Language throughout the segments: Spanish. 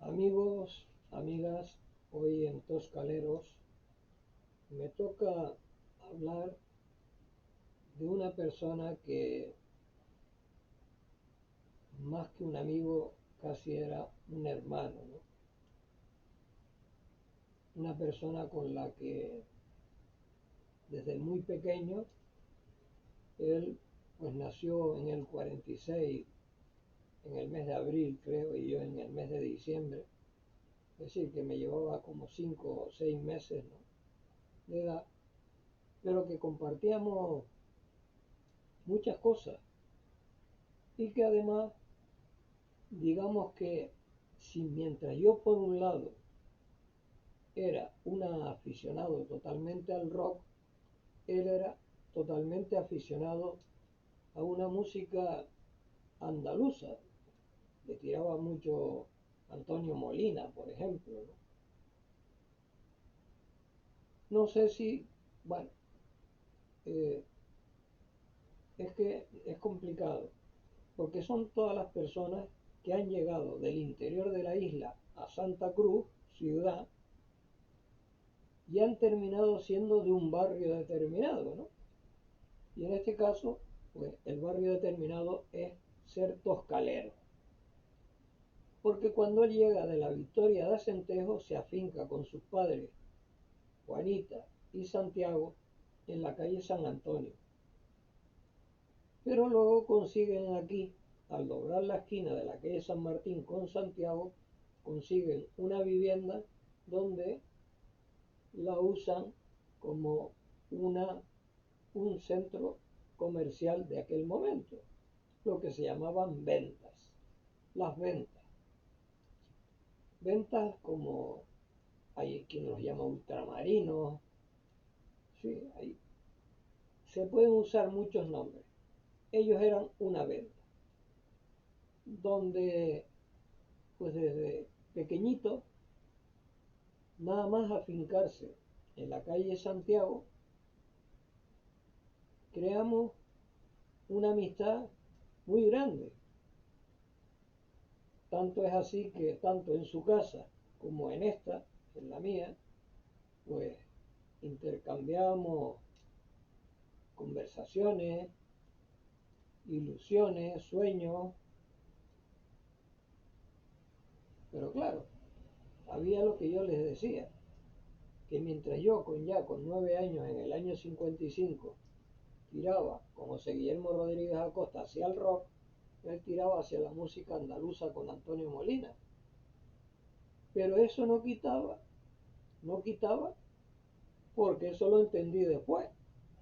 Amigos, amigas, hoy en Toscaleros me toca hablar de una persona que más que un amigo casi era un hermano, ¿no? Una persona con la que desde muy pequeño él pues nació en el 46, en el mes de abril creo, y yo en el mes de diciembre, es decir, que me llevaba como 5 o 6 meses, ¿no?, de edad, pero que compartíamos muchas cosas y que además, digamos que si mientras yo por un lado era un aficionado totalmente al rock, él era totalmente aficionado a una música andaluza. Le tiraba mucho Antonio Molina, por ejemplo, ¿no? No sé si, bueno, eh, es que es complicado, porque son todas las personas que han llegado del interior de la isla a Santa Cruz, ciudad, y han terminado siendo de un barrio determinado, ¿no? Y en este caso, pues el barrio determinado es ser toscalero. Porque cuando él llega de la Victoria de Acentejo, se afinca con sus padres, Juanita y Santiago, en la calle San Antonio. Pero luego consiguen aquí, al doblar la esquina de la calle San Martín con Santiago, consiguen una vivienda donde la usan como un centro comercial de aquel momento, lo que se llamaban ventas. Las ventas. Ventas como hay quien los llama ultramarinos, sí, hay, se pueden usar muchos nombres. Ellos eran una venta, donde pues desde pequeñito, nada más afincarse en la calle Santiago, creamos una amistad muy grande. Tanto es así que tanto en su casa como en esta, en la mía, pues intercambiamos conversaciones, ilusiones, sueños, pero claro, había lo que yo les decía, que mientras yo con 9 años en el año 55 tiraba, como José Guillermo Rodríguez Acosta, hacia el rock, él tiraba hacia la música andaluza con Antonio Molina. Pero eso no quitaba, porque eso lo entendí después,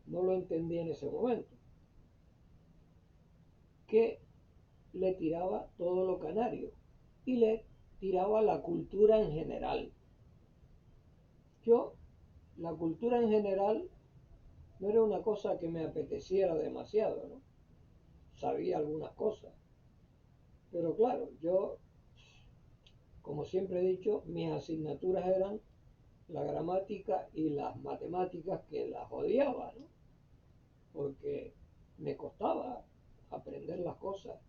no lo entendí en ese momento, que le tiraba todo lo canario y le tiraba la cultura en general. Yo, la cultura en general no era una cosa que me apeteciera demasiado, ¿no? Sabía algunas cosas, pero claro, yo, como siempre he dicho, mis asignaturas eran la gramática y las matemáticas, que las odiaba, ¿no? Porque me costaba aprender las cosas.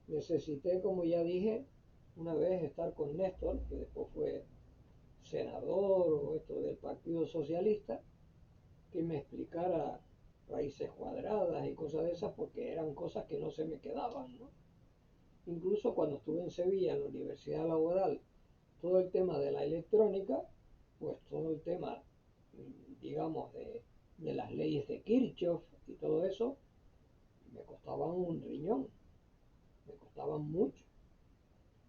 Necesité, como ya dije, una vez estar con Néstor, que después fue senador o esto del Partido Socialista, que me explicara raíces cuadradas y cosas de esas, porque eran cosas que no se me quedaban, ¿no? Incluso cuando estuve en Sevilla, en la Universidad Laboral, todo el tema de la electrónica, pues todo el tema, digamos, de las leyes de Kirchhoff y todo eso, me costaban un riñón, me costaban mucho.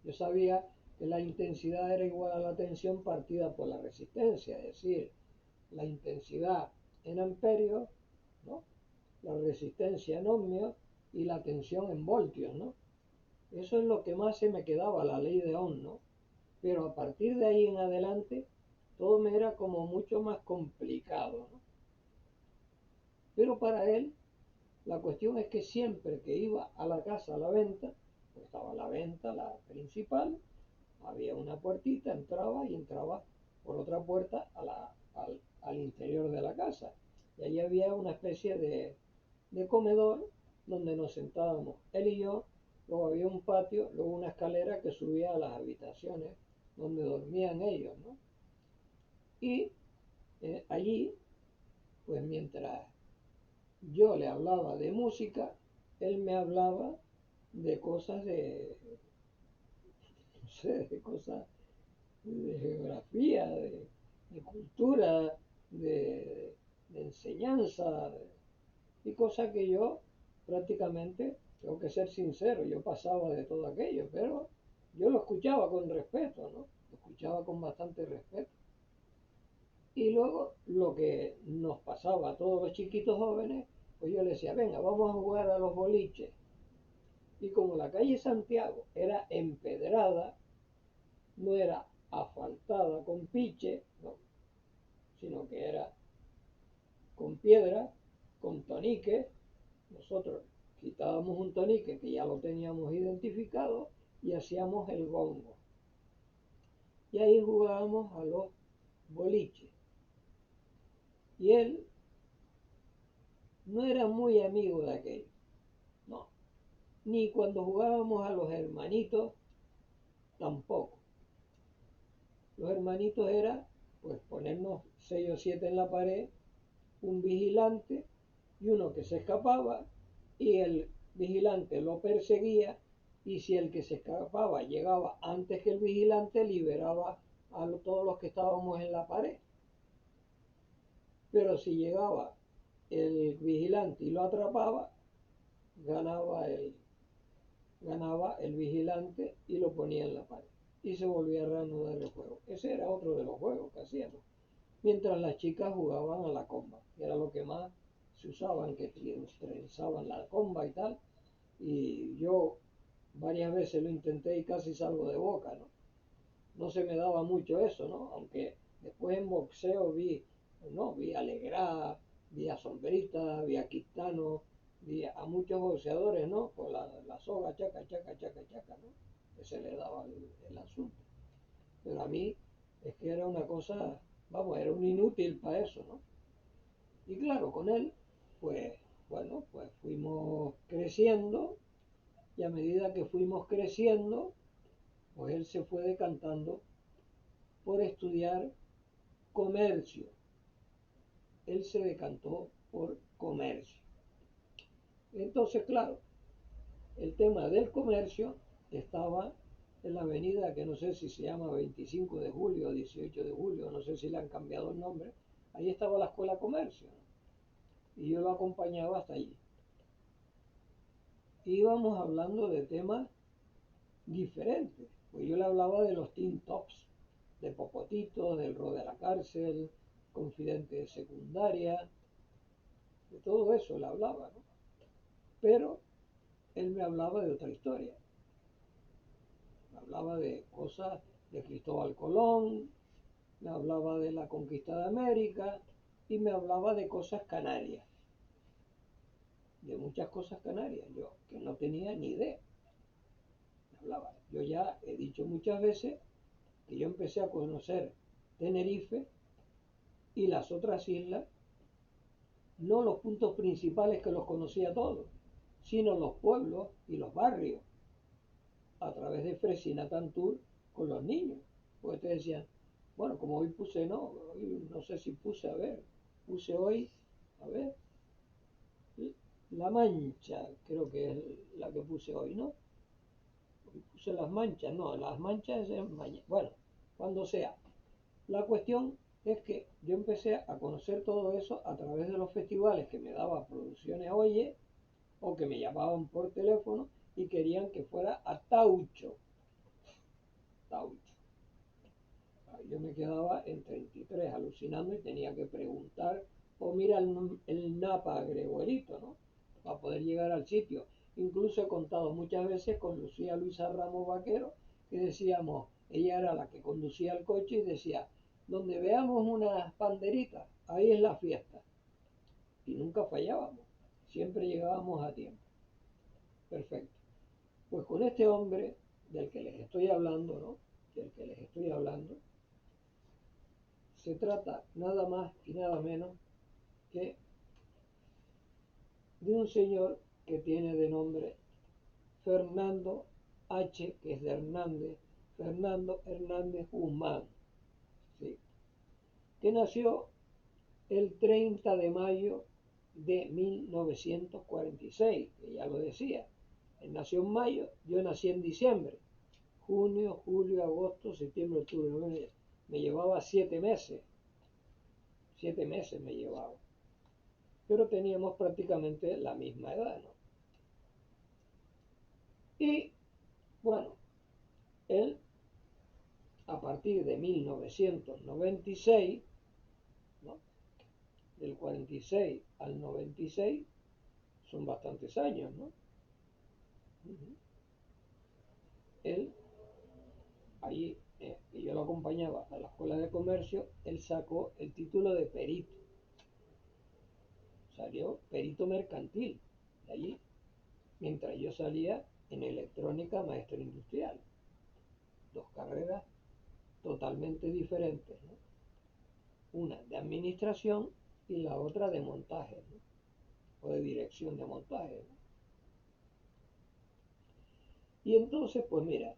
Yo sabía que la intensidad era igual a la tensión partida por la resistencia, es decir, la intensidad en amperios, ¿no?, la resistencia en ohmios y la tensión en voltios, ¿no? Eso es lo que más se me quedaba, la ley de Ohm, ¿no? Pero a partir de ahí en adelante, todo me era como mucho más complicado, ¿no? Pero para él, la cuestión es que siempre que iba a la casa a la venta, pues estaba la venta, la principal, había una puertita, entraba por otra puerta al interior de la casa. Y allí había una especie de comedor donde nos sentábamos él y yo, luego había un patio, luego una escalera que subía a las habitaciones donde dormían ellos, ¿no? Y allí, pues mientras yo le hablaba de música, él me hablaba de cosas no sé, de cosas de geografía, de cultura, de enseñanza, y cosas que yo prácticamente, tengo que ser sincero, yo pasaba de todo aquello, pero yo lo escuchaba con respeto, ¿no? Lo escuchaba con bastante respeto. Y luego lo que nos pasaba a todos los chiquitos jóvenes, pues yo le decía, venga, vamos a jugar a los boliches. Y como la calle Santiago era empedrada, no era asfaltada con piche, no, sino que era con piedra, con tonique. Nosotros quitábamos un tonique que ya lo teníamos identificado y hacíamos el gongo. Y ahí jugábamos a los boliches. Y él no era muy amigo de aquello, no. Ni cuando jugábamos a los hermanitos, tampoco. Los hermanitos era, pues, ponernos 6 o 7 en la pared, un vigilante y uno que se escapaba, y el vigilante lo perseguía, y si el que se escapaba llegaba antes que el vigilante, liberaba a todos los que estábamos en la pared. Pero si llegaba el vigilante y lo atrapaba, ganaba el vigilante y lo ponía en la pared. Y se volvía a reanudar el juego. Ese era otro de los juegos que hacíamos. Mientras las chicas jugaban a la comba, que era lo que más se usaban, que trenzaban la comba y tal. Y yo varias veces lo intenté y casi salgo de boca, ¿no? No se me daba mucho eso, ¿no? Aunque después en boxeo vi, ¿no? Vi a Legrá, vi a Sombrita, vi a Quintano, vi a muchos boxeadores, ¿no? Con la soga, chaca, chaca, chaca, chaca, ¿no? Que se le daba el asunto. Pero a mí es que era una cosa, vamos, era un inútil para eso, ¿no? Y claro, con él, pues, bueno, pues fuimos creciendo, y a medida que fuimos creciendo, pues él se fue decantando por estudiar comercio. Él se decantó por comercio. Entonces, claro, el tema del comercio estaba en la avenida que no sé si se llama 25 de julio o 18 de julio, no sé si le han cambiado el nombre. Ahí estaba la escuela de comercio, ¿no? Y yo lo acompañaba hasta allí. Íbamos hablando de temas diferentes, pues yo le hablaba de los teen tops, de Popotito, del Ro de la cárcel, Confidente de secundaria, de todo eso le hablaba, ¿no? Pero él me hablaba de otra historia, me hablaba de cosas de Cristóbal Colón, me hablaba de la conquista de América y me hablaba de cosas canarias, de muchas cosas canarias, yo que no tenía ni idea. Me hablaba. Yo ya he dicho muchas veces que yo empecé a conocer Tenerife y las otras islas, no los puntos principales que los conocía todos, sino los pueblos y los barrios, a través de Fresina Tour con los niños. Porque te decían, bueno, como hoy puse, hoy no sé si puse, puse hoy, a ver, La Mancha, creo que es la que puse hoy, ¿no? Hoy puse Las Manchas, no, Las Manchas es mañana, bueno, cuando sea. La cuestión es que yo empecé a conocer todo eso a través de los festivales que me daba Producciones Oye, o que me llamaban por teléfono y querían que fuera a Taucho. Taucho. Yo me quedaba en 33 alucinando y tenía que preguntar, o mira el Napa Greguerito, ¿no? Para poder llegar al sitio. Incluso he contado muchas veces con Lucía Luisa Ramos Vaquero, que decíamos, ella era la que conducía el coche y decía, donde veamos unas panderitas, ahí es la fiesta. Y nunca fallábamos, siempre llegábamos a tiempo. Perfecto. Pues con este hombre del que les estoy hablando, ¿no? Del que les estoy hablando, se trata nada más y nada menos que de un señor que tiene de nombre Fernando H., que es de Hernández, Fernando Hernández Guzmán, ¿sí? Que nació el 30 de mayo de 1946, que ya lo decía. Él nació en mayo, yo nací en diciembre. Junio, julio, agosto, septiembre, octubre. Me llevaba 7 meses. 7 meses me llevaba. Pero teníamos prácticamente la misma edad, ¿no? Y bueno, él a partir de 1996, ¿no? Del 46 al 96, son bastantes años, ¿no? Él, allí, que yo lo acompañaba a la escuela de comercio, él sacó el título de perito. Salió perito mercantil de allí, mientras yo salía en electrónica maestro industrial. Dos carreras totalmente diferentes, ¿no? Una de administración y la otra de montaje, ¿no? O de dirección de montaje, ¿no? Y entonces, pues mira,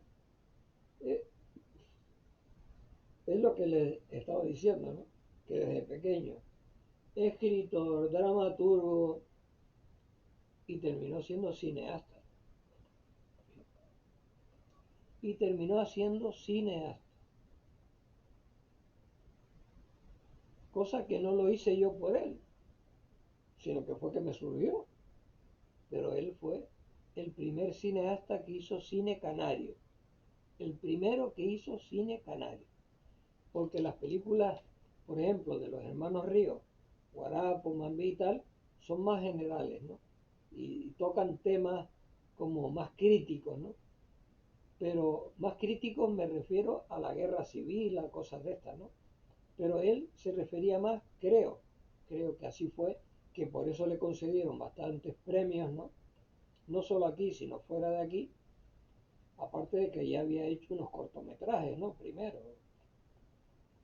eh, es lo que les estaba diciendo, ¿no? Que desde pequeño, escritor, dramaturgo, y terminó siendo cineasta. Y terminó siendo cineasta. Cosa que no lo hice yo por él, sino que fue que me surgió. Pero él fue el primer cineasta que hizo cine canario. El primero que hizo cine canario. Porque las películas, por ejemplo, de los hermanos Ríos, Guarapo, Mambí y tal, son más generales, ¿no? Y tocan temas como más críticos, ¿no? Pero más críticos me refiero a la guerra civil, a cosas de estas, ¿no? Pero él se refería más, creo que así fue, que por eso le concedieron bastantes premios, ¿no? No solo aquí, sino fuera de aquí, aparte de que ya había hecho unos cortometrajes, ¿no? Primero,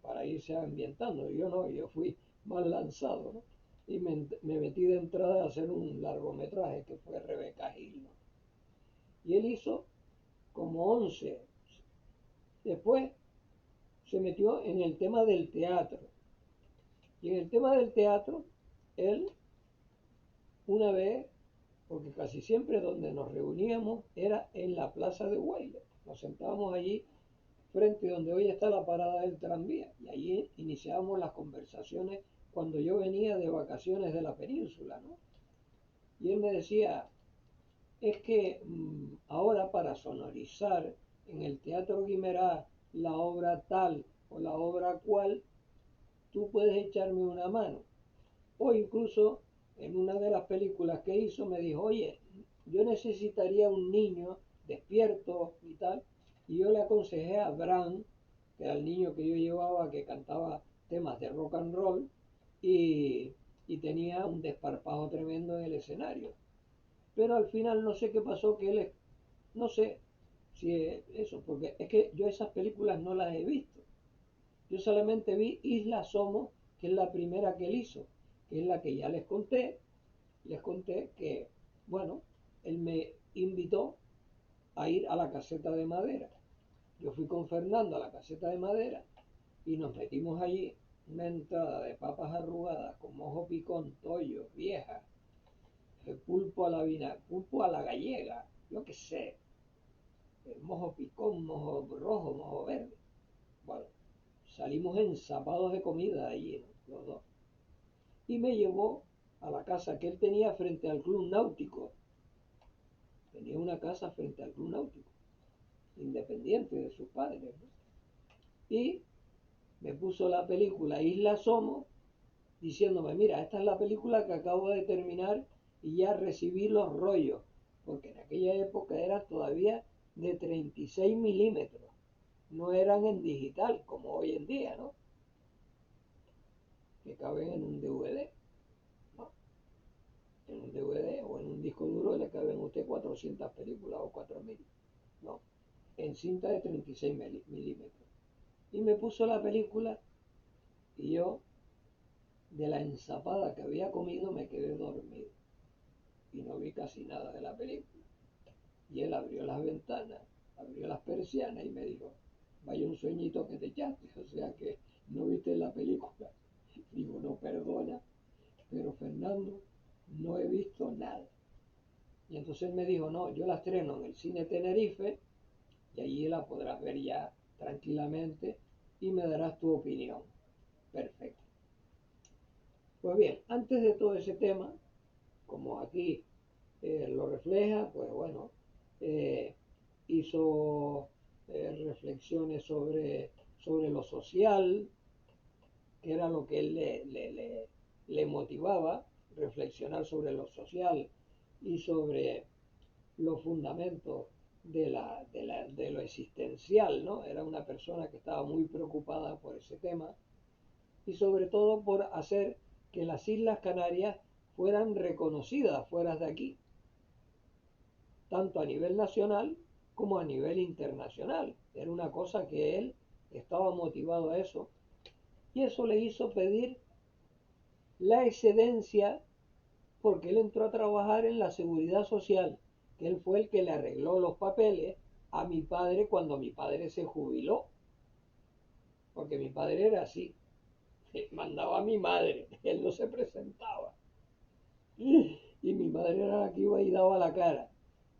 para irse ambientando. Yo no, yo fui más lanzado, ¿no? Y me metí de entrada a hacer un largometraje que fue Rebeca Gil, ¿no? Y él hizo como 11. Después se metió en el tema del teatro. Y en el tema del teatro, él una vez, porque casi siempre donde nos reuníamos era en la plaza de Huayla. Nos sentábamos allí frente donde hoy está la parada del tranvía y allí iniciábamos las conversaciones cuando yo venía de vacaciones de la península, ¿no? Y él me decía, es que ahora para sonorizar en el Teatro Guimerá la obra tal o la obra cual, tú puedes echarme una mano. O incluso en una de las películas que hizo me dijo, oye, yo necesitaría un niño despierto y tal. Y yo le aconsejé a Bran, que era el niño que yo llevaba que cantaba temas de rock and roll y, y tenía un desparpajo tremendo en el escenario. Pero al final no sé qué pasó, que él, no sé si es eso, porque es que yo esas películas no las he visto. Yo solamente vi Isla Somos, que es la primera que él hizo, que es la que ya les conté que, bueno, él me invitó a ir a la caseta de madera. Yo fui con Fernando a la caseta de madera y nos metimos allí una entrada de papas arrugadas con mojo picón, tollo, vieja, pulpo a la gallega, yo qué sé, mojo picón, mojo rojo, mojo verde. Bueno, salimos ensapados de comida allí, ¿no? Los dos. Y me llevó a la casa que él tenía frente al club náutico. Tenía una casa frente al club náutico, independiente de sus padres, ¿no? Y me puso la película Isla Somos, diciéndome, mira, esta es la película que acabo de terminar y ya recibí los rollos, porque en aquella época era todavía de 36 milímetros, no eran en digital como hoy en día, ¿no? Que caben en un DVD, ¿no? En un DVD o en un disco duro le caben a usted 400 películas o 4000, ¿no? En cinta de 36 milímetros. Y me puso la película y yo, de la ensapada que había comido, me quedé dormido y no vi casi nada de la película. Y él abrió las ventanas, abrió las persianas y me dijo, vaya un sueñito que te echaste, o sea que no viste la película. Digo, no, perdona, pero Fernando, no he visto nada. Y entonces él me dijo, no, yo la estreno en el Cine Tenerife y allí la podrás ver ya tranquilamente y me darás tu opinión. Perfecto. Pues bien, antes de todo ese tema, como aquí lo refleja, pues bueno, eh, hizo reflexiones sobre lo social, que era lo que él le motivaba, reflexionar sobre lo social y sobre los fundamentos de lo existencial, ¿no? Era una persona que estaba muy preocupada por ese tema y sobre todo por hacer que las Islas Canarias fueran reconocidas fuera de aquí, tanto a nivel nacional como a nivel internacional. Era una cosa que él estaba motivado a eso y eso le hizo pedir la excedencia porque él entró a trabajar en la seguridad social, que él fue el que le arregló los papeles a mi padre cuando mi padre se jubiló, porque mi padre era así, mandaba a mi madre, él no se presentaba. Y mi madre era la que iba y daba la cara.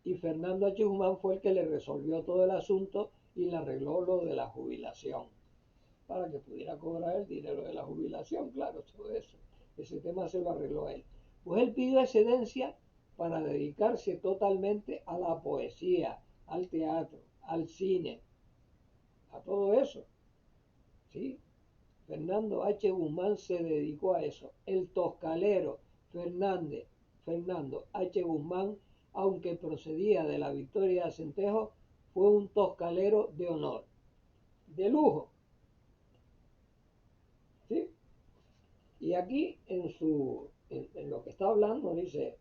Y Fernando H. Guzmán fue el que le resolvió todo el asunto y le arregló lo de la jubilación, para que pudiera cobrar el dinero de la jubilación, claro, todo eso. Ese tema se lo arregló él. Pues él pidió excedencia para dedicarse totalmente a la poesía, al teatro, al cine, a todo eso. ¿Sí? Fernando H. Guzmán se dedicó a eso. El toscalero Fernando H. Guzmán, aunque procedía de la Victoria de Acentejo, fue un toscalero de honor, de lujo. ¿Sí? Y aquí en lo que está hablando dice,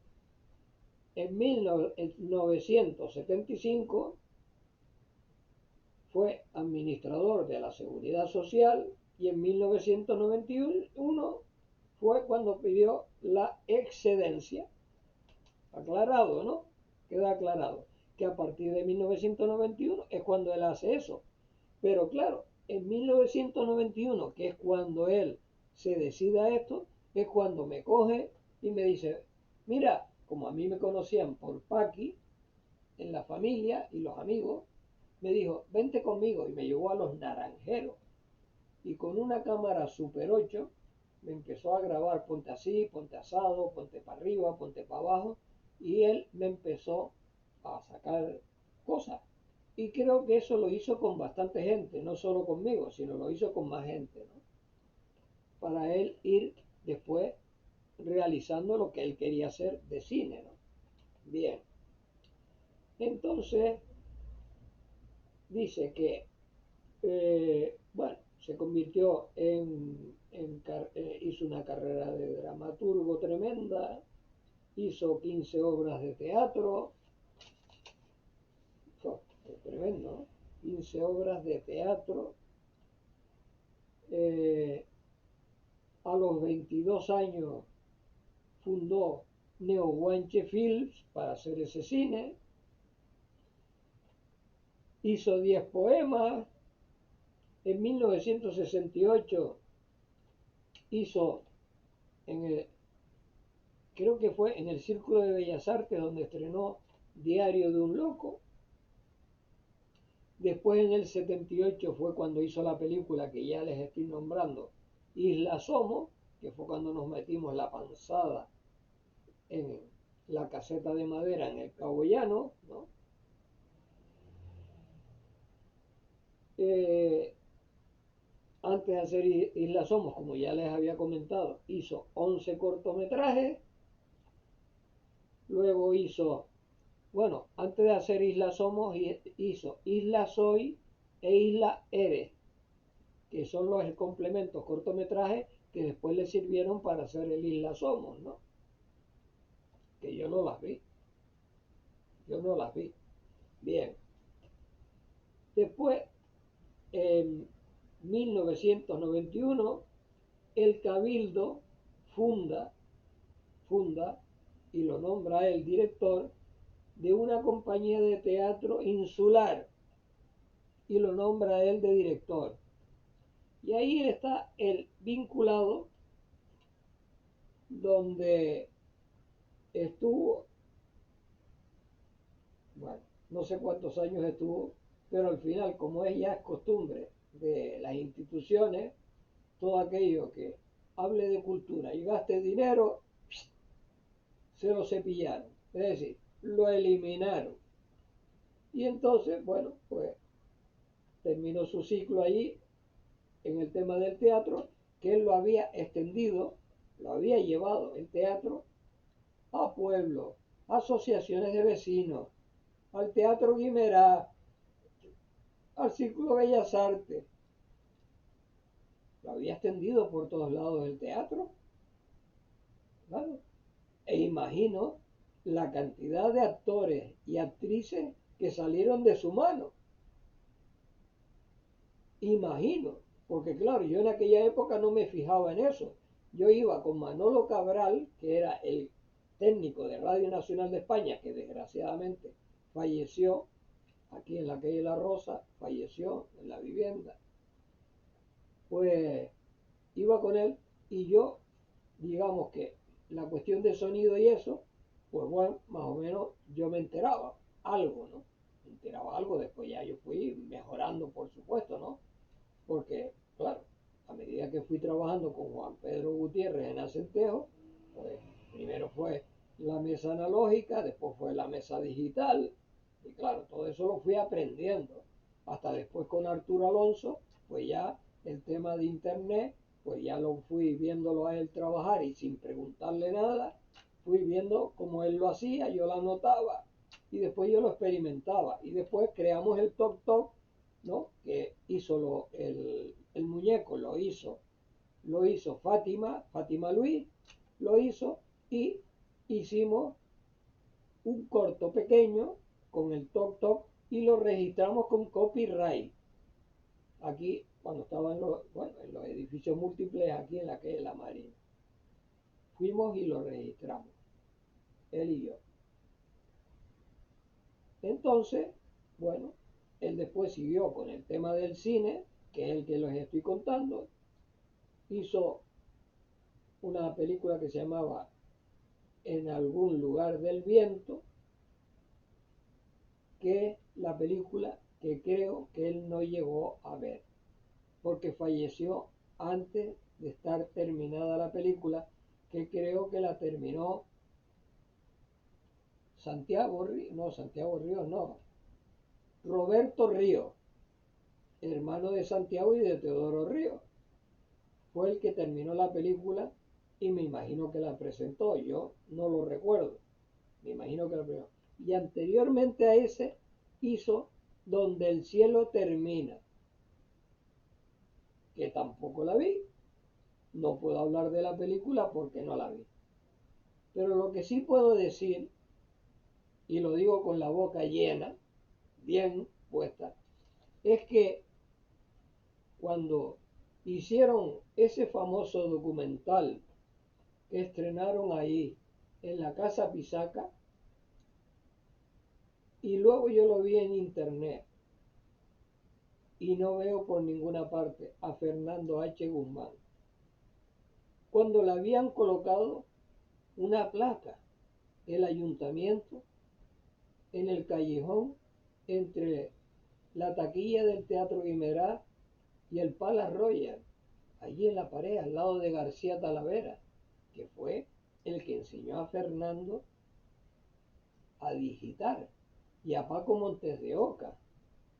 en 1975 fue administrador de la Seguridad Social y en 1991 fue cuando pidió la excedencia. Aclarado, ¿no? Queda aclarado que a partir de 1991 es cuando él hace eso. Pero claro, en 1991, que es cuando él se decide a esto, es cuando me coge y me dice, mira, como a mí me conocían por Paqui en la familia y los amigos, me dijo, vente conmigo y me llevó a los Naranjeros. Y con una cámara Super 8 me empezó a grabar, ponte así, ponte asado, ponte para arriba, ponte para abajo, y él me empezó a sacar cosas. Y creo que eso lo hizo con bastante gente, no solo conmigo, sino lo hizo con más gente, ¿no? Para él ir después realizando lo que él quería hacer de cine, ¿no? Bien. Entonces, dice que, bueno, se convirtió hizo una carrera de dramaturgo tremenda, hizo 15 obras de teatro, tremendo, ¿no? 15 obras de teatro. A los 22 años fundó Neo Guanche Films para hacer ese cine. Hizo 10 poemas. En 1968 hizo, creo que fue en el Círculo de Bellas Artes donde estrenó Diario de un Loco. Después en el 78 fue cuando hizo la película que ya les estoy nombrando, Isla Somos, que fue cuando nos metimos la panzada en la caseta de madera en el Cabo Llano, ¿no? Antes de hacer Isla Somos, como ya les había comentado, hizo 11 cortometrajes, luego hizo, bueno, antes de hacer Isla Somos, hizo Isla Soy e Isla Eres, que son los complementos cortometrajes que después le sirvieron para hacer el Isla Somos, ¿no? Que yo no las vi, yo no las vi. Bien, después, en 1991, el Cabildo funda y lo nombra el director de una compañía de teatro insular y lo nombra él de director. Y ahí está el vinculado donde estuvo, bueno, no sé cuántos años estuvo, pero al final, como es ya costumbre de las instituciones, todo aquello que hable de cultura y gaste dinero, se lo cepillaron, es decir, lo eliminaron. Y entonces, bueno, pues terminó su ciclo allí en el tema del teatro, que él lo había extendido, lo había llevado el teatro a pueblos, asociaciones de vecinos, al Teatro Guimerá, al Círculo Bellas Artes. Lo había extendido por todos lados el teatro. Claro. E imagino la cantidad de actores y actrices que salieron de su mano. Imagino, porque claro, yo en aquella época no me fijaba en eso. Yo iba con Manolo Cabral, que era el técnico de Radio Nacional de España, que desgraciadamente falleció aquí en la calle La Rosa, falleció en la vivienda. Pues iba con él y yo, digamos que la cuestión de sonido y eso, pues bueno, más o menos yo me enteraba algo, ¿no? Me enteraba algo, después ya yo fui mejorando, por supuesto, ¿no? Porque, claro, a medida que fui trabajando con Juan Pedro Gutiérrez en Acentejo, pues primero fue la mesa analógica, después fue la mesa digital, y claro, todo eso lo fui aprendiendo. Hasta después con Arturo Alonso, pues ya el tema de internet, pues ya lo fui viéndolo a él trabajar y sin preguntarle nada, fui viendo cómo él lo hacía, yo lo anotaba y después yo lo experimentaba. Y después creamos el Toc Toc, ¿no? Que hizo el muñeco, lo hizo Fátima Luis, lo hizo y hicimos un corto pequeño con el Toc Toc y lo registramos con copyright. Aquí, cuando estaba bueno, en los edificios múltiples aquí en la calle de la Marina. Fuimos y lo registramos, él y yo. Entonces, bueno, él después siguió con el tema del cine, que es el que les estoy contando. Hizo una película que se llamaba En algún lugar del viento, que es la película que creo que él no llegó a ver, porque falleció antes de estar terminada la película, que creo que la terminó Santiago Ríos no, Roberto Ríos, hermano de Santiago y de Teodoro Ríos. Fue el que terminó la película y me imagino que la presentó, yo no lo recuerdo, me imagino que la presentó. Y anteriormente a ese hizo Donde el cielo termina, que tampoco la vi, no puedo hablar de la película porque no la vi. Pero lo que sí puedo decir, y lo digo con la boca llena, bien puesta, es que cuando hicieron ese famoso documental que estrenaron ahí en la Casa Pisaca, y luego yo lo vi en internet y no veo por ninguna parte a Fernando H. Guzmán. Cuando le habían colocado una placa, el ayuntamiento, en el callejón entre la taquilla del Teatro Guimerá y el Palace Royal, allí en la pared, al lado de García Talavera, que fue el que enseñó a Fernando a digitar, y a Paco Montes de Oca,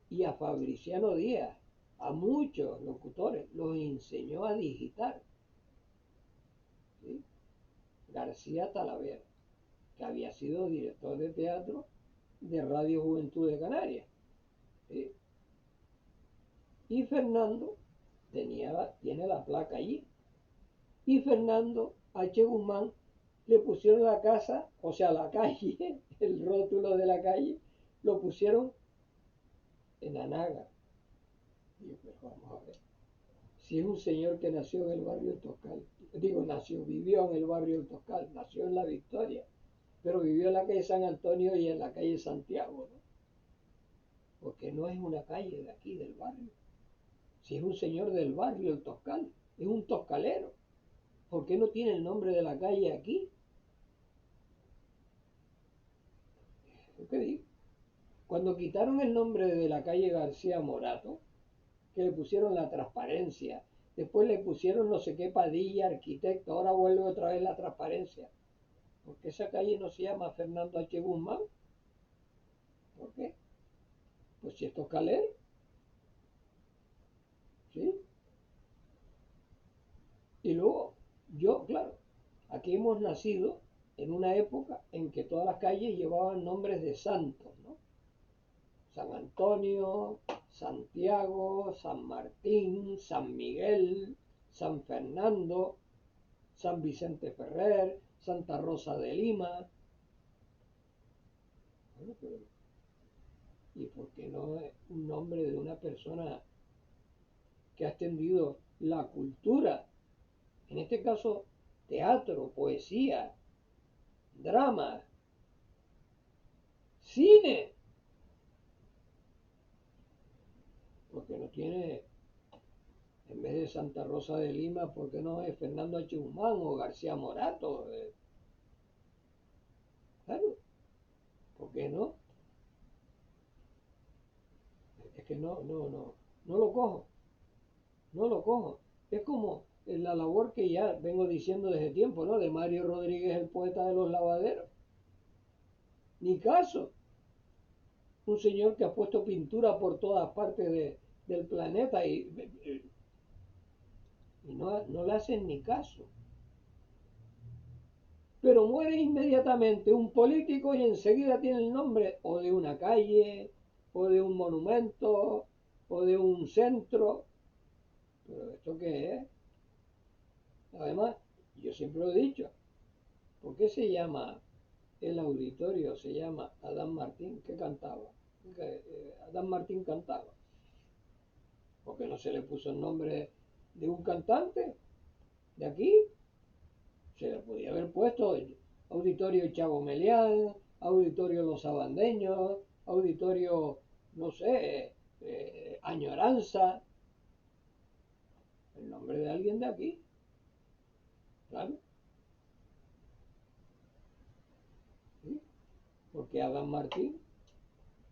y a Fabriciano Díaz, a muchos locutores, los enseñó a digitar. ¿Sí? García Talavera, que había sido director de teatro de Radio Juventud de Canarias. ¿Sí? Y Fernando tiene la placa allí. Y Fernando H. Guzmán le pusieron la casa, o sea, la calle, el rótulo de la calle, lo pusieron en Anaga. Y yo, pues vamos a ver. Si es un señor que nació en el barrio del Toscal, vivió en el barrio del Toscal, nació en La Victoria, pero vivió en la calle San Antonio y en la calle Santiago, ¿no? porque no es una calle de aquí, del barrio. Si es un señor del barrio, el Toscal, es un toscalero. ¿Por qué no tiene el nombre de la calle aquí? ¿Lo que digo? Cuando quitaron el nombre de la calle García Morato, que le pusieron la transparencia, después le pusieron no sé qué Padilla, arquitecto, ahora vuelve otra vez la transparencia. ¿Por qué esa calle no se llama Fernando H. Guzmán? ¿Por qué? Pues si es toscalero, ¿sí? Y luego, yo, claro, aquí hemos nacido en una época en que todas las calles llevaban nombres de santos, ¿no? San Antonio, Santiago, San Martín, San Miguel, San Fernando, San Vicente Ferrer, Santa Rosa de Lima. Bueno, pero, ¿y por qué no es un nombre de una persona que ha extendido la cultura? En este caso, teatro, poesía, drama, cine. Porque no tiene, en vez de Santa Rosa de Lima, ¿por qué no es Fernando H. Guzmán o García Morato? Claro, ¿por qué no? Es que no lo cojo, no lo cojo. Es como la labor que ya vengo diciendo desde tiempo, ¿no? De Mario Rodríguez, el poeta de los lavaderos. Ni caso. Un señor que ha puesto pintura por todas partes del planeta y no le hacen ni caso. Pero muere inmediatamente un político y enseguida tiene el nombre o de una calle, o de un monumento, o de un centro. ¿Pero esto qué es? Además, yo siempre lo he dicho, ¿por qué se llama el auditorio? Se llama Adán Martín, que cantaba. Adán Martín cantaba. ¿Por qué no se le puso el nombre de un cantante de aquí? Se le podía haber puesto Auditorio Chavo Melián, Auditorio Los Abandeños, Auditorio, no sé, Añoranza, el nombre de alguien de aquí, claro, ¿sí? Porque Adán Martín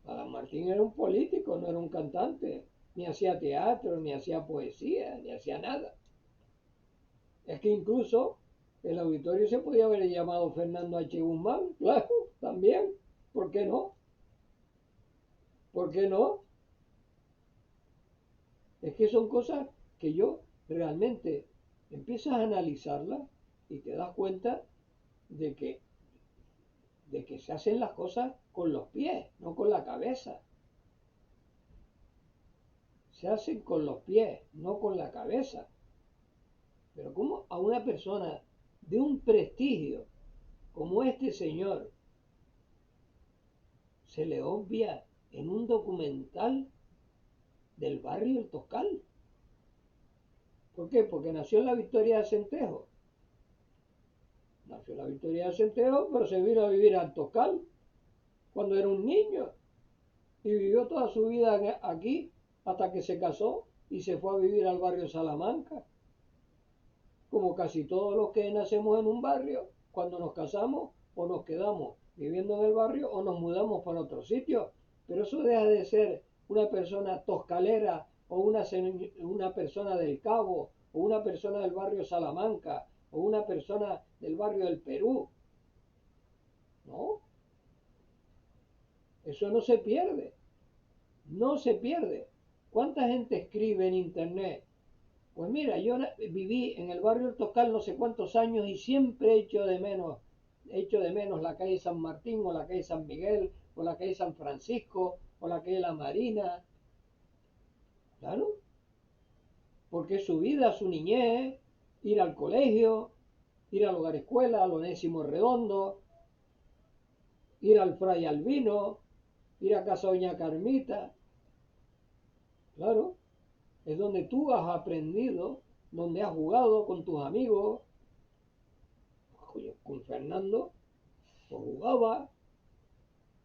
era un político, no era un cantante, ni hacía teatro, ni hacía poesía, ni hacía nada. Es que incluso el auditorio se podía haber llamado Fernando H. Guzmán, claro, también, ¿por qué no? ¿Por qué no? Es que son cosas que yo realmente empiezas a analizarlas y te das cuenta de que, de que se hacen las cosas con los pies, no con la cabeza. Se hacen con los pies, no con la cabeza. Pero ¿cómo a una persona de un prestigio como este señor se le obvia en un documental del barrio El Toscal? ¿Por qué? Porque nació en la Victoria de Centejo. Nació en la Victoria de Centejo, pero se vino a vivir al Toscal cuando era un niño y vivió toda su vida aquí hasta que se casó y se fue a vivir al barrio Salamanca. Como casi todos los que nacemos en un barrio, cuando nos casamos o nos quedamos viviendo en el barrio o nos mudamos para otro sitio. Pero eso deja de ser una persona toscalera o una persona del Cabo o una persona del barrio Salamanca o una persona del barrio del Perú. No, eso no se pierde. No se pierde. ¿Cuánta gente escribe en internet? Pues mira, yo viví en el barrio El Toscal no sé cuántos años y siempre echo de menos la calle San Martín o la calle San Miguel o la calle San Francisco o la calle La Marina. Claro, porque es su vida, su niñez, ir al colegio, ir al hogar escuela, al Onésimo Redondo, ir al Fray Albino, ir a casa Doña Carmita. Claro, es donde tú has aprendido, donde has jugado con tus amigos. Con Fernando pues jugaba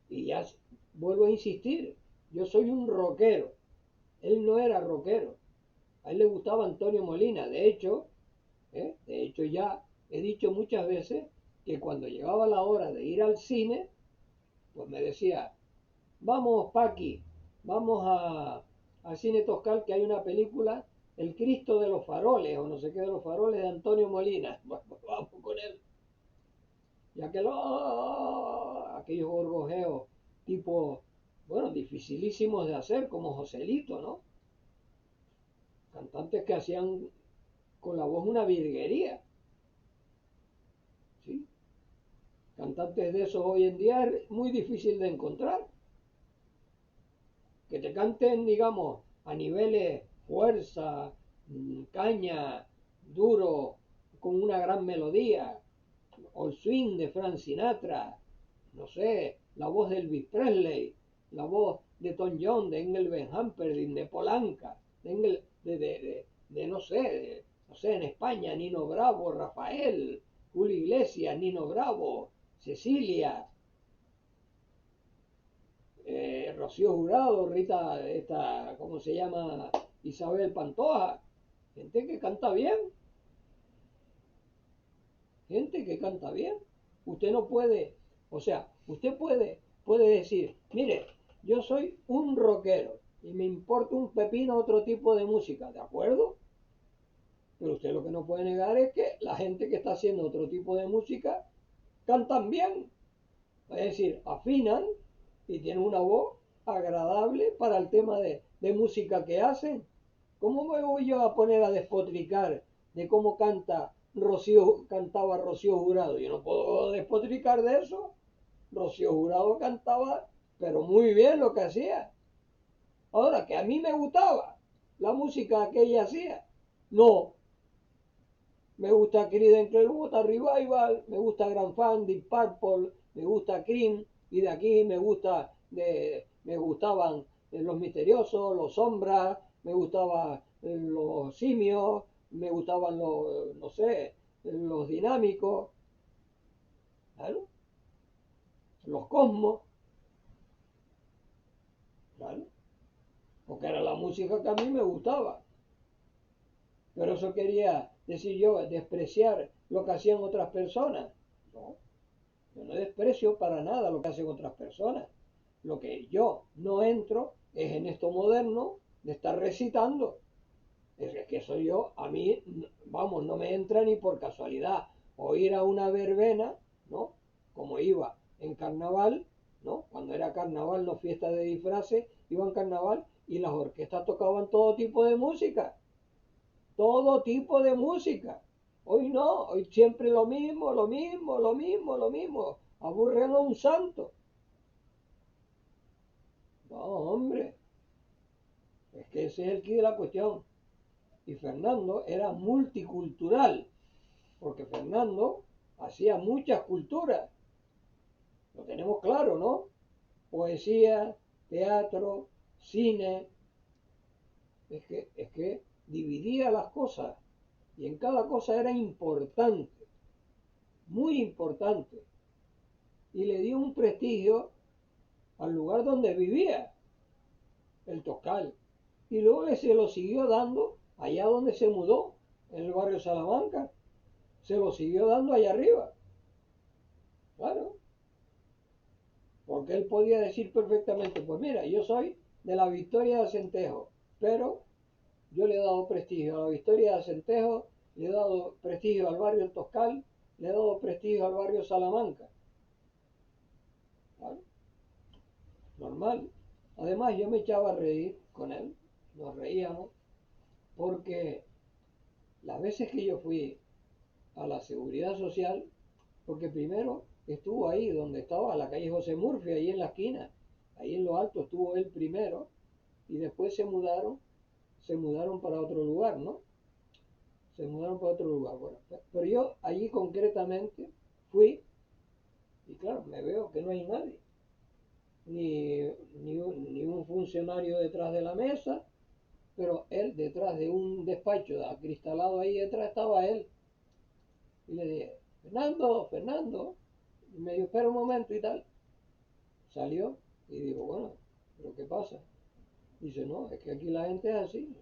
y ya vuelvo a insistir. yo soy un rockero. Él no era rockero. A él le gustaba Antonio Molina. De hecho ya he dicho muchas veces que cuando llegaba la hora de ir al cine, pues me decía, vamos Paqui, vamos al cine Toscal que hay una película, El Cristo de los Faroles, o no sé qué de los Faroles de Antonio Molina. Bueno, pues vamos con él. Y aquellos gorgojeos tipo, bueno, dificilísimos de hacer, como Joselito, ¿no? Cantantes que hacían con la voz una virguería, ¿sí? Cantantes de esos hoy en día es muy difícil de encontrar. Que te canten, digamos, a niveles fuerza, caña, duro, con una gran melodía, o el swing de Frank Sinatra, no sé, la voz de Elvis Presley, la voz de Tom Jones, de Engelbert Humperdinck, de Polanca, de, Engel, de no sé, en España, Nino Bravo, Rafael, Julio Iglesias, Nino Bravo, Cecilia, Rocío Jurado, Rita, esta, ¿cómo se llama? Isabel Pantoja, gente que canta bien, gente que canta bien. Usted no puede, o sea, puede decir, mire, yo soy un rockero y me importa un pepino otro tipo de música, ¿de acuerdo? Pero usted lo que no puede negar es que la gente que está haciendo otro tipo de música cantan bien, es decir, afinan y tienen una voz agradable para el tema de música que hacen. ¿Cómo me voy yo a poner a despotricar de cómo cantaba Rocío Jurado? Yo no puedo despotricar de eso. Rocío Jurado cantaba, pero muy bien lo que hacía. Ahora, que a mí me gustaba la música que ella hacía. No, me gusta Creedence Clearwater Revival, me gusta Grand Fan, Deep Purple, me gusta Cream, y de aquí me gustaban los misteriosos, los sombras, me gustaban los simios, me gustaban los, no sé, los dinámicos, claro, los cosmos, claro, porque era la música que a mí me gustaba. Pero eso quería decir yo, despreciar lo que hacían otras personas. No, yo no desprecio para nada lo que hacen otras personas. Lo que yo no entro es en esto moderno de estar recitando. Es que soy yo, a mí, vamos, no me entra ni por casualidad. O ir a una verbena, ¿no? Como iba en carnaval, ¿no? Cuando era carnaval, no fiesta de disfraces, iba en carnaval y las orquestas tocaban todo tipo de música. Todo tipo de música. Hoy no, hoy siempre lo mismo, lo mismo, lo mismo, lo mismo. Aburren a un santo. No, hombre, es que ese es el quid de la cuestión. Y Fernando era multicultural, porque Fernando hacía muchas culturas. Lo tenemos claro, ¿no? Poesía, teatro, cine. Es que dividía las cosas y en cada cosa era importante, muy importante. Y le dio un prestigio al lugar donde vivía, el Toscal. Y luego se lo siguió dando allá donde se mudó, en el barrio Salamanca. Se lo siguió dando allá arriba. Claro, porque él podía decir perfectamente, pues mira, yo soy de la Victoria de Centejo, pero yo le he dado prestigio a la Victoria de Centejo, le he dado prestigio al barrio Toscal, le he dado prestigio al barrio Salamanca. Claro, normal. Además, yo me echaba a reír con él, nos reíamos, porque las veces que yo fui a la seguridad social, porque primero estuvo ahí donde estaba la calle José Murphy, ahí en la esquina, ahí en lo alto estuvo él primero, y después se mudaron para otro lugar, ¿no? Se mudaron para otro lugar. Bueno, pero yo allí concretamente fui, y claro, me veo que no hay nadie, ni un funcionario detrás de la mesa, pero él detrás de un despacho acristalado ahí detrás estaba él. Y le dije, Fernando, Fernando. Y me dijo, espera un momento y tal. Salió y digo, bueno, pero ¿qué pasa? Dice, no, es que aquí la gente es así.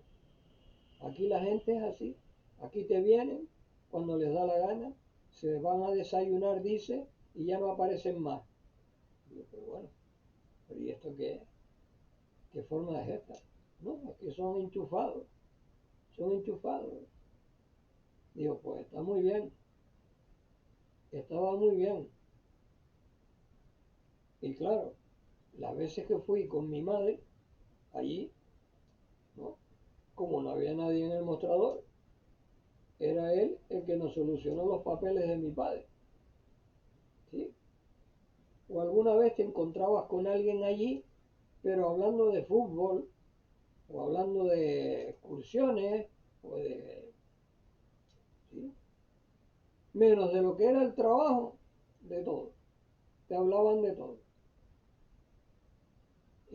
Aquí la gente es así. Aquí te vienen cuando les da la gana, se van a desayunar, dice, y ya no aparecen más. Digo, pero bueno, pero ¿y esto qué es? ¿Qué forma es esta? No, es que son enchufados, son enchufados. Digo, pues está muy bien, estaba muy bien. Y claro, las veces que fui con mi madre allí, ¿no? Como no había nadie en el mostrador, era él el que nos solucionó los papeles de mi padre, ¿sí? O alguna vez te encontrabas con alguien allí, pero hablando de fútbol, o hablando de excursiones, o de, ¿sí? Menos de lo que era el trabajo, de todo. Te hablaban de todo.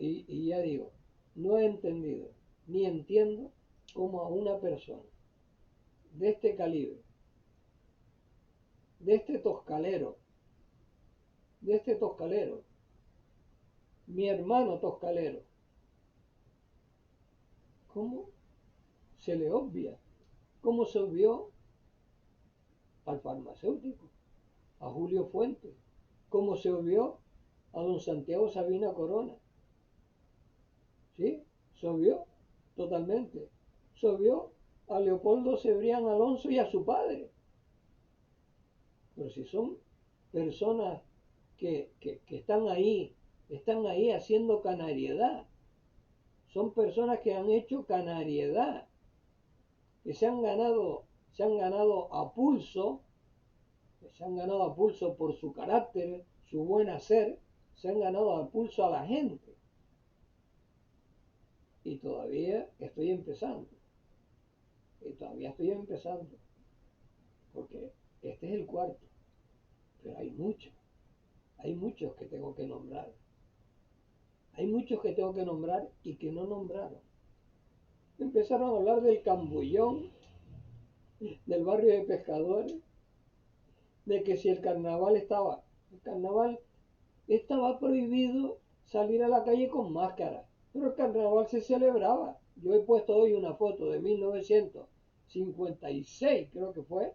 Y ya digo, no he entendido, ni entiendo cómo a una persona de este calibre, de este toscalero, de este toscalero, mi hermano toscalero, ¿cómo se le obvia? ¿Cómo se obvió al farmacéutico, a Julio Fuentes? ¿Cómo se obvió a don Santiago Sabina Corona? ¿Sí? Se obvió totalmente. Se obvió a Leopoldo Cebrián Alonso y a su padre. Pero si son personas que están ahí haciendo canariedad, son personas que han hecho canariedad, que se han ganado a pulso, que se han ganado a pulso por su carácter, su buen hacer, se han ganado a pulso a la gente. Y todavía estoy empezando, y todavía estoy empezando, porque este es el cuarto, pero hay muchos que tengo que nombrar. Hay muchos que tengo que nombrar y que no nombraron. Empezaron a hablar del Cambullón, del barrio de pescadores, de que si el carnaval estaba prohibido salir a la calle con máscara, pero el carnaval se celebraba. Yo he puesto hoy una foto de 1956, creo que fue.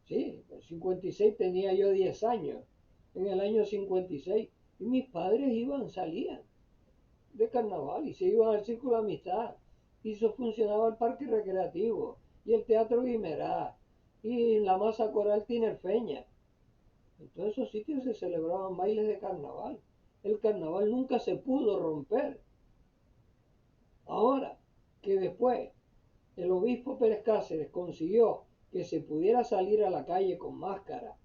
Sí, en 56 tenía yo 10 años, en el año 56, y mis padres salían de carnaval y se iban al Círculo de Amistad. Y eso funcionaba el parque recreativo y el Teatro Guimerá y la Masa Coral Tinerfeña. En todos esos sitios se celebraban bailes de carnaval. El carnaval nunca se pudo romper. Ahora que después el obispo Pérez Cáceres consiguió que se pudiera salir a la calle con máscara,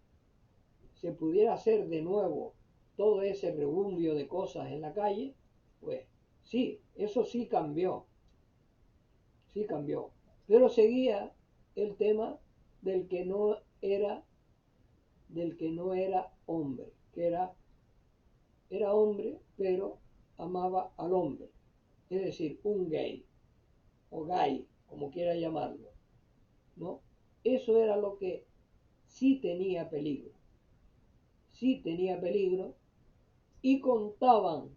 se pudiera hacer de nuevo todo ese rebumbio de cosas en la calle, pues sí, eso sí cambió, pero seguía el tema del que no era, del que no era hombre, era hombre, pero amaba al hombre, es decir, un gay, o gay, como quiera llamarlo, ¿no? Eso era lo que sí tenía peligro, y contaban,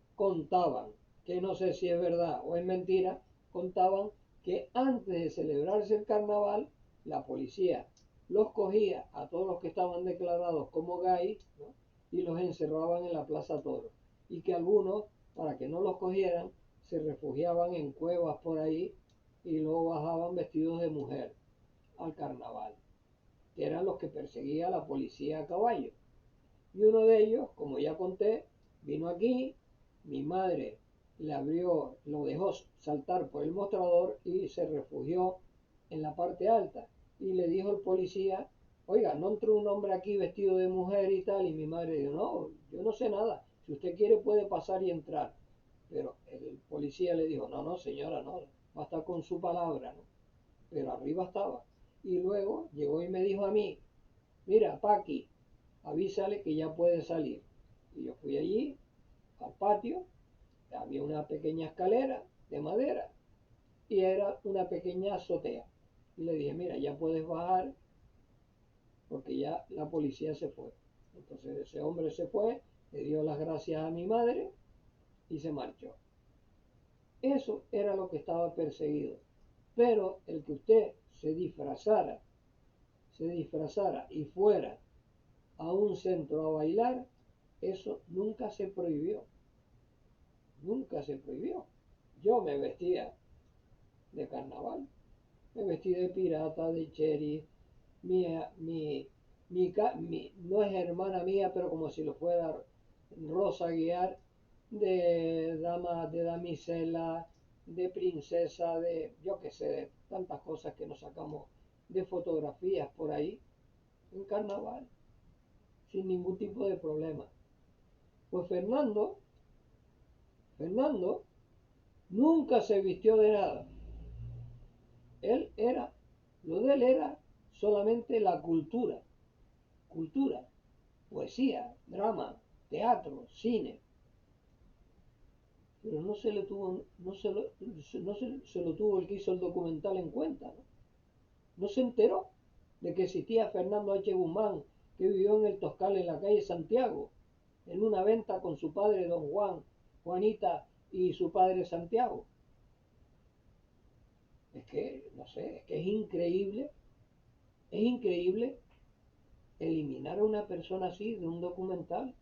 que no sé si es verdad o es mentira, contaban que antes de celebrarse el carnaval, la policía los cogía a todos los que estaban declarados como gays, ¿no? Y los encerraban en la Plaza Toro. Y que algunos, para que no los cogieran, se refugiaban en cuevas por ahí y luego bajaban vestidos de mujer al carnaval, que eran los que perseguía la policía a caballo. Y uno de ellos, como ya conté, vino aquí, mi madre le abrió, lo dejó saltar por el mostrador y se refugió en la parte alta. Y le dijo el policía, oiga, no entró un hombre aquí vestido de mujer y tal. Y mi madre dijo, no, yo no sé nada. Si usted quiere puede pasar y entrar. Pero el policía le dijo, no, no, señora, no, basta con su palabra, ¿no? Pero arriba estaba. Y luego llegó y me dijo a mí, mira, Paqui, avísale que ya puede salir. Y yo fui allí, al patio, había una pequeña escalera de madera y era una pequeña azotea. Y le dije, mira, ya puedes bajar porque ya la policía se fue. Entonces ese hombre se fue, le dio las gracias a mi madre y se marchó. Eso era lo que estaba perseguido. Pero el que usted se disfrazara y fuera a un centro a bailar, eso nunca se prohibió. Nunca se prohibió. Yo me vestía de carnaval, me vestí de pirata, de cherry, no es hermana mía, pero como si lo fuera Rosa Guiar, de dama, de damisela, de princesa, de yo qué sé, de tantas cosas que nos sacamos de fotografías por ahí en carnaval, sin ningún tipo de problema. Pues Fernando nunca se vistió de nada. Él era, lo de él era solamente la cultura, poesía, drama, teatro, cine. Pero no se le tuvo, no se lo, no se lo tuvo el que hizo el documental en cuenta, ¿no? No se enteró de que existía Fernando H. Guzmán, que vivió en el Toscal en la calle Santiago, en una venta con su padre don Juan, Juanita y su padre Santiago. Es que, no sé, es que es increíble eliminar a una persona así de un documental.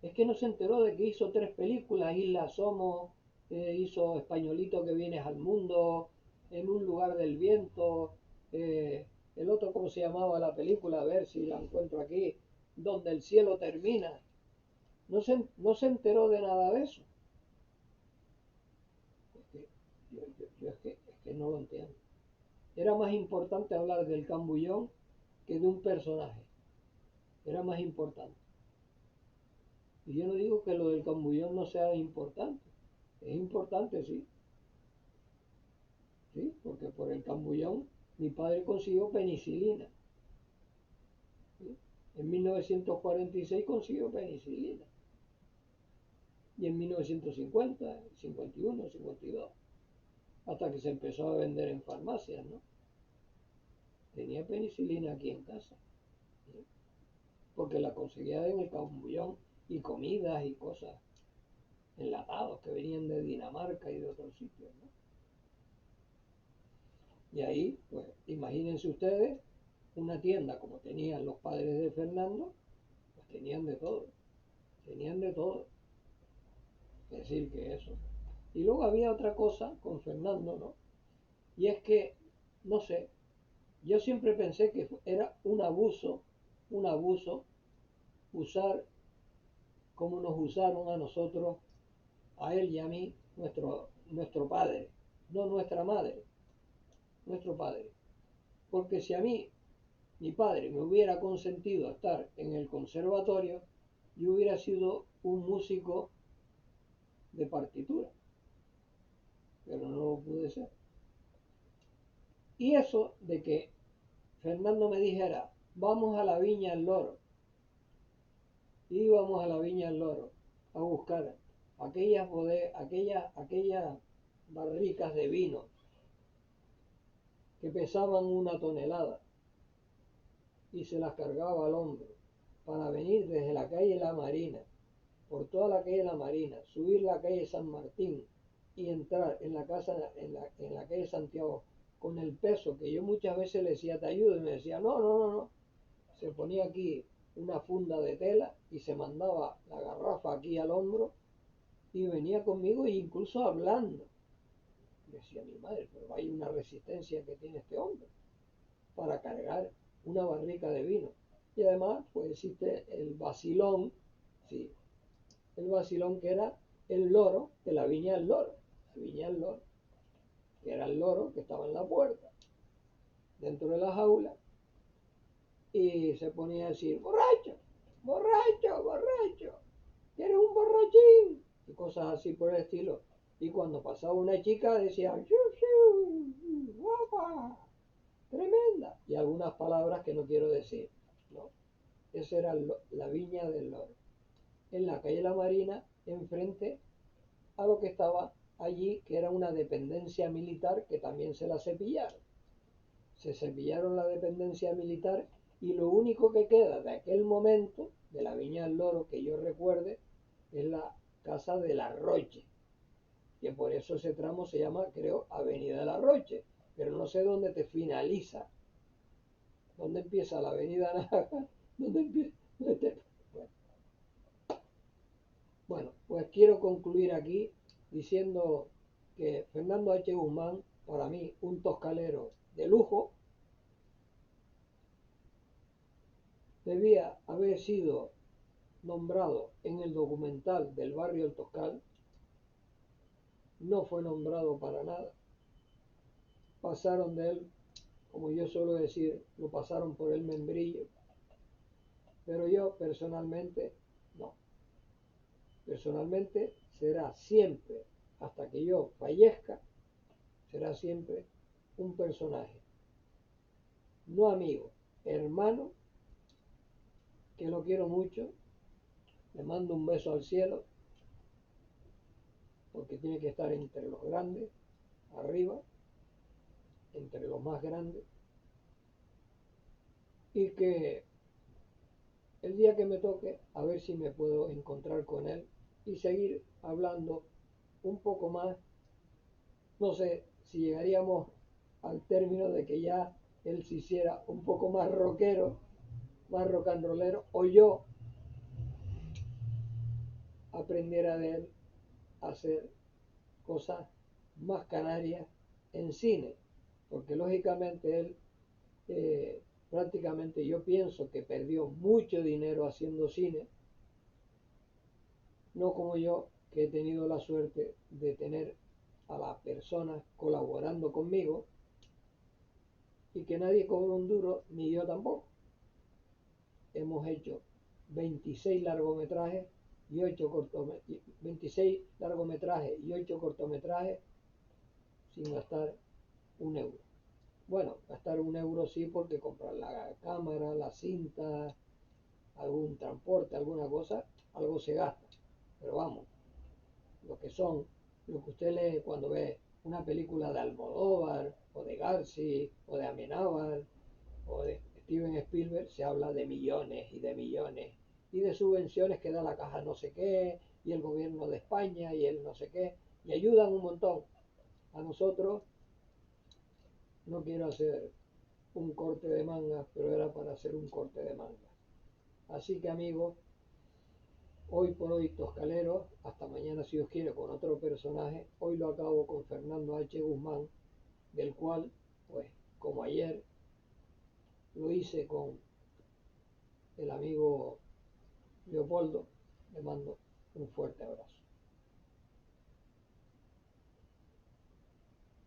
Es que no se enteró de que hizo 3 películas, Isla Somos, hizo Españolito que vienes al mundo, En un lugar del viento, el otro, ¿cómo se llamaba la película? A ver si la encuentro aquí, Donde el cielo termina. No se enteró de nada de eso. Es que, es que no lo entiendo. Era más importante hablar del Cambullón que de un personaje. Era más importante. Y yo no digo que lo del Cambullón no sea importante. Es importante, sí. Sí, porque por el Cambullón mi padre consiguió penicilina. ¿Sí? En 1946 consiguió penicilina. Y en 1950, 51, 52. Hasta que se empezó a vender en farmacias, ¿no? Tenía penicilina aquí en casa. ¿Sí? Porque la conseguía en el Cambullón y comidas y cosas enlatados que venían de Dinamarca y de otros sitios, ¿no? Y ahí, pues, imagínense ustedes una tienda como tenían los padres de Fernando, pues tenían de todo. Es decir, que eso. Y luego había otra cosa con Fernando, ¿no? Y es que, no sé, yo siempre pensé que era un abuso, usar como nos usaron a nosotros, a él y a mí, nuestro padre, no nuestra madre, nuestro padre. Porque si a mí mi padre me hubiera consentido estar en el conservatorio, yo hubiera sido un músico de partitura, pero no lo pude ser. Y eso de que Fernando me dijera, vamos a la Viña del Loro, íbamos a la Viña del Loro a buscar aquellas barricas de vino que pesaban 1 tonelada y se las cargaba al hombro para venir desde la calle La Marina, por toda la calle La Marina, subir la calle San Martín y entrar en la calle Santiago con el peso que yo muchas veces le decía te ayudo y me decía no, se ponía aquí una funda de tela y se mandaba la garrafa aquí al hombro y venía conmigo e incluso hablando. Decía mi madre, pero hay una resistencia que tiene este hombre para cargar una barrica de vino. Y además, pues existe el vacilón, sí, el vacilón que era el loro de la Viña del Loro, la Viña del Loro, que era el loro que estaba en la puerta, dentro de la jaula, y se ponía a decir, borracho, borracho, borracho, eres un borrachín, y cosas así por el estilo. Y cuando pasaba una chica decía, guapa, tremenda, y algunas palabras que no quiero decir, ¿no? Esa era la Viña del Loro, en la calle La Marina, enfrente a lo que estaba allí, que era una dependencia militar que también se la cepillaron. Se cepillaron la dependencia militar y lo único que queda de aquel momento, de la Viña del Loro, que yo recuerde, es la casa de la Roche. que por eso ese tramo se llama, creo, Avenida de la Roche, pero no sé dónde te finaliza, dónde empieza la Avenida Naja, dónde empieza. Bueno, pues quiero concluir aquí diciendo que Fernando H. Guzmán, para mí, un toscalero de lujo, debía haber sido nombrado en el documental del barrio El Toscal, no fue nombrado para nada, pasaron de él, como yo suelo decir, lo pasaron por el membrillo, pero yo personalmente no. Personalmente será siempre, hasta que yo fallezca, será siempre un personaje, no amigo, hermano, que lo quiero mucho, le mando un beso al cielo, porque tiene que estar entre los grandes, arriba, entre los más grandes, y que el día que me toque, a ver si me puedo encontrar con él y seguir hablando un poco más. No sé si llegaríamos al término de que ya él se hiciera un poco más rockero, más rock and rollero, o yo aprendiera de él a hacer cosas más canarias en cine, porque lógicamente él prácticamente yo pienso que perdió mucho dinero haciendo cine, no como yo, que he tenido la suerte de tener a las personas colaborando conmigo y que nadie cobró un duro, ni yo tampoco. Hemos hecho 26 largometrajes y 8 cortometrajes, 26 largometrajes y 8 cortometrajes sin gastar un euro. Bueno, gastar un euro sí, porque comprar la cámara, la cinta, algún transporte, alguna cosa, algo se gasta. Pero vamos, lo que son, lo que usted lee cuando ve una película de Almodóvar, o de Garci, o de Amenábar, o de Steven Spielberg, se habla de millones y de millones, y de subvenciones que da la caja no sé qué, y el gobierno de España, y el no sé qué, y ayudan un montón. A nosotros, no quiero hacer un corte de manga, pero era para hacer un corte de manga. Así que amigos, hoy por hoy Toscalero, hasta mañana si Dios quiere con otro personaje. Hoy lo acabo con Fernando H. Guzmán, del cual, pues, como ayer, lo hice con el amigo Leopoldo. Le mando un fuerte abrazo.